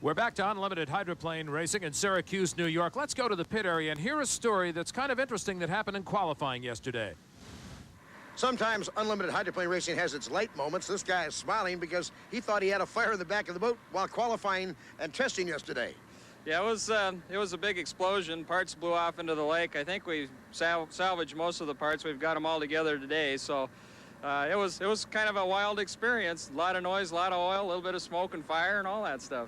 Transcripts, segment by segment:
We're back to unlimited hydroplane racing in Syracuse, New York. Let's go to the pit area and hear a story that's kind of interesting that happened in qualifying yesterday. Sometimes unlimited hydroplane racing has its light moments. This guy is smiling because he thought he had a fire in the back of the boat while qualifying and testing yesterday. Yeah, it was a big explosion. Parts blew off into the lake. I think we salvaged most of the parts. We've got them all together today. So it was kind of a wild experience. A lot of noise, a lot of oil, a little bit of smoke and fire and all that stuff.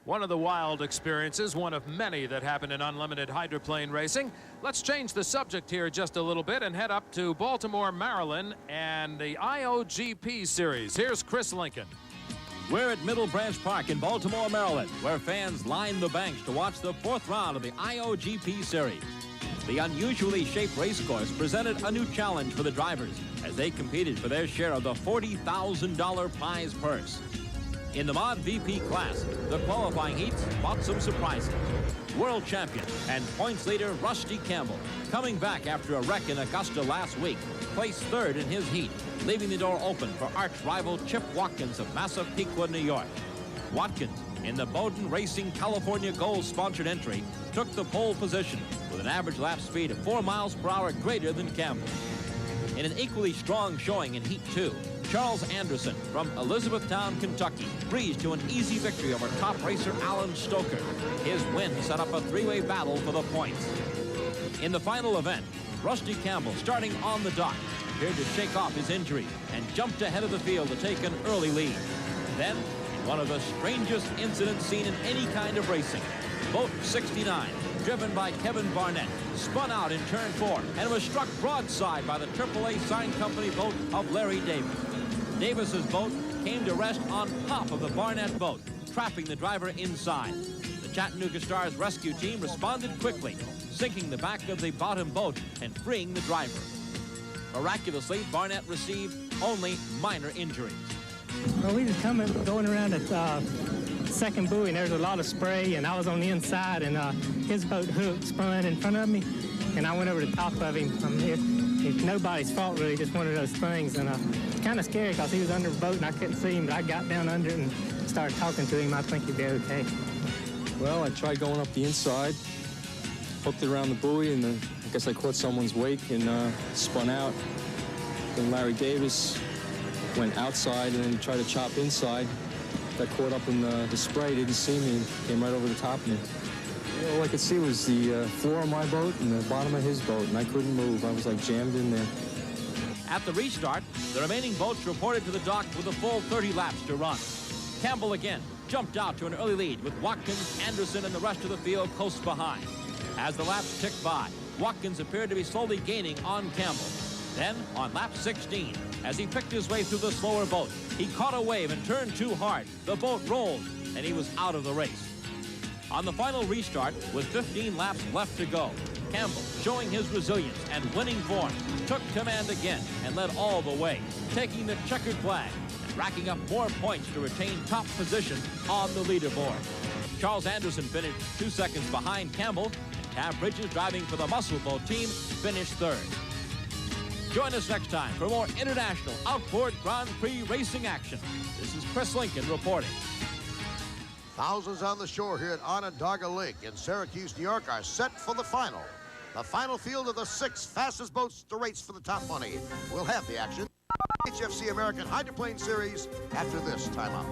One of the wild experiences, one of many that happen in unlimited hydroplane racing. Let's change the subject here just a little bit and head up to Baltimore, Maryland, and the IoGP series. Here's Chris Lincoln. We're at Middle Branch Park in Baltimore, Maryland, where fans line the banks to watch the 4th round of the IoGP series. The unusually shaped race course presented a new challenge for the drivers as they competed for their share of the $40,000 prize purse. In the Mod VP class, the qualifying heats brought some surprises. World champion and points leader Rusty Campbell, coming back after a wreck in Augusta last week, placed 3rd in his heat, leaving the door open for arch rival Chip Watkins of Massapequa, New York. Watkins, in the Bowden Racing California Gold-sponsored entry, took the pole position with an average lap speed of 4 miles per hour greater than Campbell. In an equally strong showing in Heat 2, Charles Anderson from Elizabethtown, Kentucky, breezed to an easy victory over top racer Alan Stoker. His win set up a 3-way battle for the points. In the final event, Rusty Campbell, starting on the dock, appeared to shake off his injury and jumped ahead of the field to take an early lead. Then, in one of the strangest incidents seen in any kind of racing, boat 69, driven by Kevin Barnett, spun out in turn 4 and was struck broadside by the AAA sign company boat of Larry Davis. Davis's boat came to rest on top of the Barnett boat, trapping the driver inside. The Chattanooga Stars rescue team responded quickly, sinking the back of the bottom boat and freeing the driver. Miraculously, Barnett received only minor injuries. Well, we was going around at second buoy, and there was a lot of spray, and I was on the inside, and his boat hook spun in front of me, and I went over the top of him. It's nobody's fault, really, just one of those things, and kind of scary because he was under the boat and I couldn't see him, but I got down under it and started talking to him. I think he'd be okay. Well, I tried going up the inside, hooked it around the buoy, and I guess I caught someone's wake and spun out. Then Larry Davis went outside and then tried to chop inside. Got caught up in the spray, didn't see me, and came right over the top of me. All I could see was the floor of my boat and the bottom of his boat, and I couldn't move. I was like jammed in there. At the restart, the remaining boats reported to the dock with a full 30 laps to run. Campbell again jumped out to an early lead with Watkins, Anderson, and the rest of the field close behind. As the laps ticked by, Watkins appeared to be slowly gaining on Campbell. Then, on lap 16, as he picked his way through the slower boat, he caught a wave and turned too hard. The boat rolled, and he was out of the race. On the final restart, with 15 laps left to go, Campbell, showing his resilience and winning form, took command again and led all the way, taking the checkered flag and racking up more points to retain top position on the leaderboard. Charles Anderson finished 2 seconds behind Campbell, and Tab Bridges, driving for the Muscle Boat team, finished 3rd. Join us next time for more international outboard Grand Prix racing action. This is Chris Lincoln reporting. Thousands on the shore here at Onondaga Lake in Syracuse, New York are set for the final. The final field of the 6 fastest boats to race for the top money. We'll have the action. HFC American Hydroplane Series after this timeout.